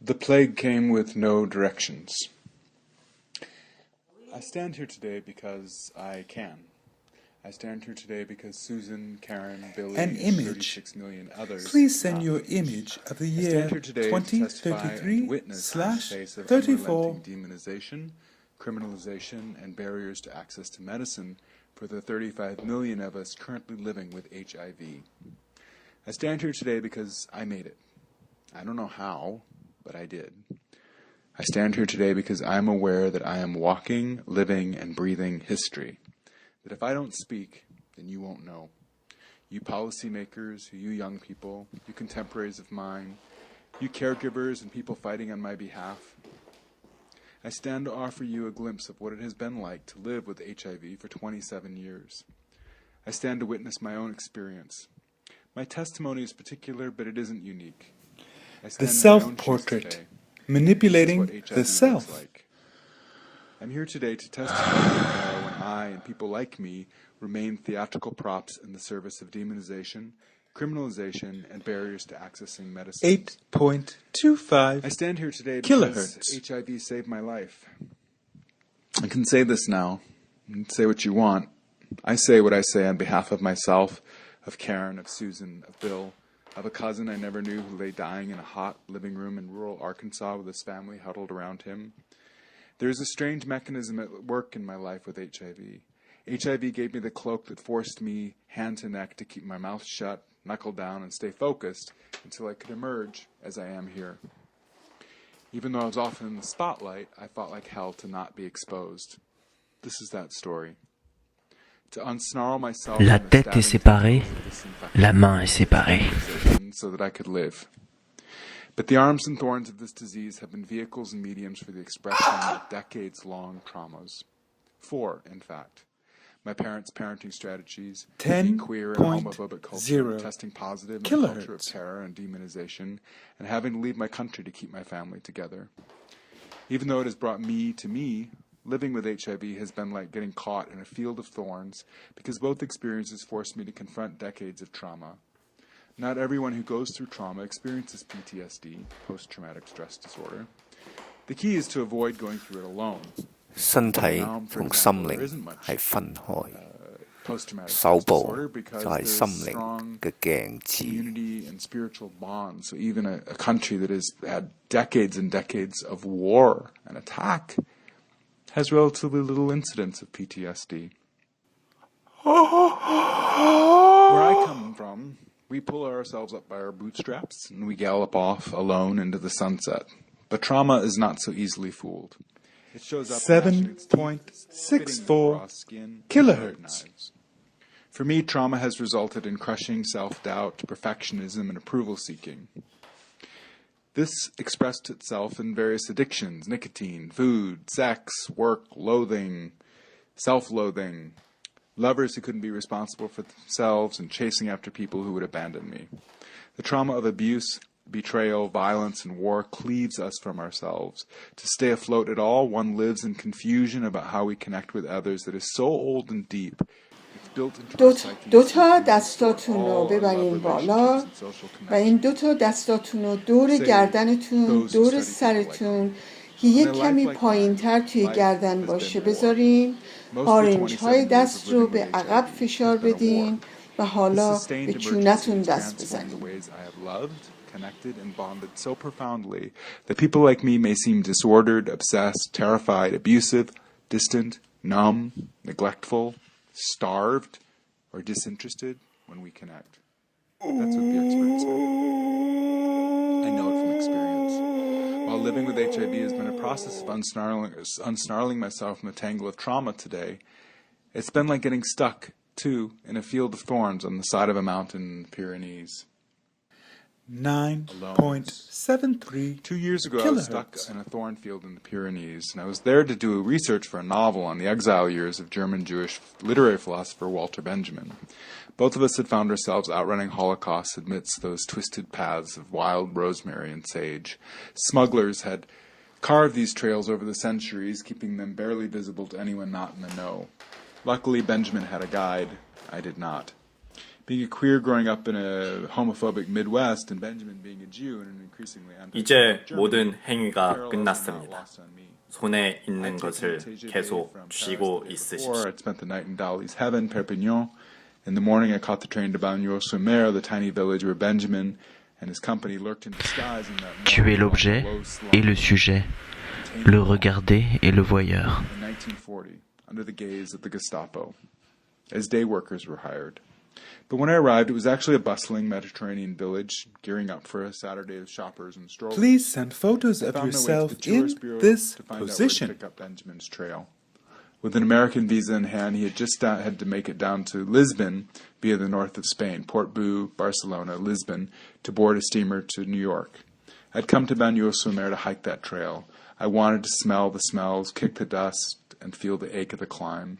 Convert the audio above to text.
The plague came with no directions. I stand here today because I can. I stand here today because Susan, Karen, Billy, An and image. 36 million others. Please send your image of the year 2033/34. Demonization, criminalization, and barriers to access to medicine for the 35 million of us currently living with HIV. I stand here today because I made it. I don't know how, but I did. I stand here today because I am aware that I am walking, living, and breathing history. That if I don't speak, then you won't know. You policymakers, you young people, you contemporaries of mine, you caregivers and people fighting on my behalf. I stand to offer you a glimpse of what it has been like to live with HIV for 27 years. I stand to witness my own experience. My testimony is particular, but it isn't unique. The self-portrait, manipulating the self. Like. I'm here today to testify that when I and people like me remain theatrical props in the service of demonization, criminalization, and barriers to accessing medicine. 8.25 I stand here today because HIV saved my life. I can say this now, and say what you want. I say what I say on behalf of myself, of Karen, of Susan, of Bill, of a cousin I never knew who lay dying in a hot living room in rural Arkansas with his family huddled around him. There is a strange mechanism at work in my life with HIV. HIV gave me the cloak that forced me hand to neck to keep my mouth shut, knuckle down, and stay focused until I could emerge as I am here. Even though I was often in the spotlight, I fought like hell to not be exposed. This is that story. To unsnarl myself La tête est séparée, la main est séparée. So that I could live. But the arms and thorns of this disease have been vehicles and mediums for the expression of decades-long traumas. 4, in fact. My parents' parenting strategies, being queer and homophobic culture, testing positive in a culture of terror and demonization, and having to leave my country to keep my family together. Even though it has brought me to me, living with HIV has been like getting caught in a field of thorns because both experiences forced me to confront decades of trauma. Not everyone who goes through trauma experiences PTSD, post-traumatic stress disorder. The key is to avoid going through it alone. 身體同心靈係分開，手部就係心靈嘅鏡子。 Community and spiritual bonds. So even a country that has had decades and decades of war and attack has relatively little incidence of PTSD. Where I come from, we pull ourselves up by our bootstraps and we gallop off alone into the sunset. But trauma is not so easily fooled. It shows up 7.64 kilohertz. For me, trauma has resulted in crushing self-doubt, perfectionism, and approval-seeking. This expressed itself in various addictions: nicotine, food, sex, work, loathing, self-loathing, lovers who couldn't be responsible for themselves, and chasing after people who would abandon me. The trauma of abuse, betrayal, violence, and war cleaves us from ourselves. To stay afloat at all, one lives in confusion about how we connect with others that is so old and deep. دو تا دستاتون رو ببرین بالا و این دو تا دستاتون رو دور گردنتون، دور سرتون که یک کمی پایین تر توی گردن باشه بذارین. آرنج های دست رو به عقب فشار بدین و حالا به چونتون دست بزنین. Connected and bonded so profoundly that people like me may seem disordered, obsessed, terrified, abusive, distant, numb, neglectful, starved, or disinterested when we connect. That's what the experts say. I know it from experience. While living with HIV has been a process of unsnarling myself from the tangle of trauma today, it's been like getting stuck, too, in a field of thorns on the side of a mountain in the Pyrenees. 9.73 2 years ago, I was stuck in a thorn field in the Pyrenees, and I was there to do research for a novel on the exile years of German Jewish literary philosopher Walter Benjamin. Both of us had found ourselves outrunning Holocaust amidst those twisted paths of wild rosemary and sage. Smugglers had carved these trails over the centuries, keeping them barely visible to anyone not in the know. Luckily, Benjamin had a guide. I did not. Being a queer growing up in a homophobic Midwest and Benjamin being a Jew in an increasingly 이제 모든 행위가 끝났습니다. 손에 있는 것을 계속 쥐고 있으십시오. I spent the night in Dali's heaven, Perpignan. In the morning, I caught the train to Bagnols-sur-Mer, the tiny village where Benjamin and his company lurked in disguise in that Tu es l'objet et le sujet, le regardé et le voyeur. In 1940, under the gaze of the Gestapo, as day workers were hired. But when I arrived, it was actually a bustling Mediterranean village, gearing up for a Saturday of shoppers and strollers. Please send photos of Found my way to yourself the Tourist in Bureau this to find out where to position. pick up Benjamin's trail. With an American visa in hand, he had just had to make it down to Lisbon via the north of Spain, Portbou, Barcelona, Lisbon, to board a steamer to New York. I'd come to Bagnols-sur-Mer to hike that trail. I wanted to smell the smells, kick the dust, and feel the ache of the climb.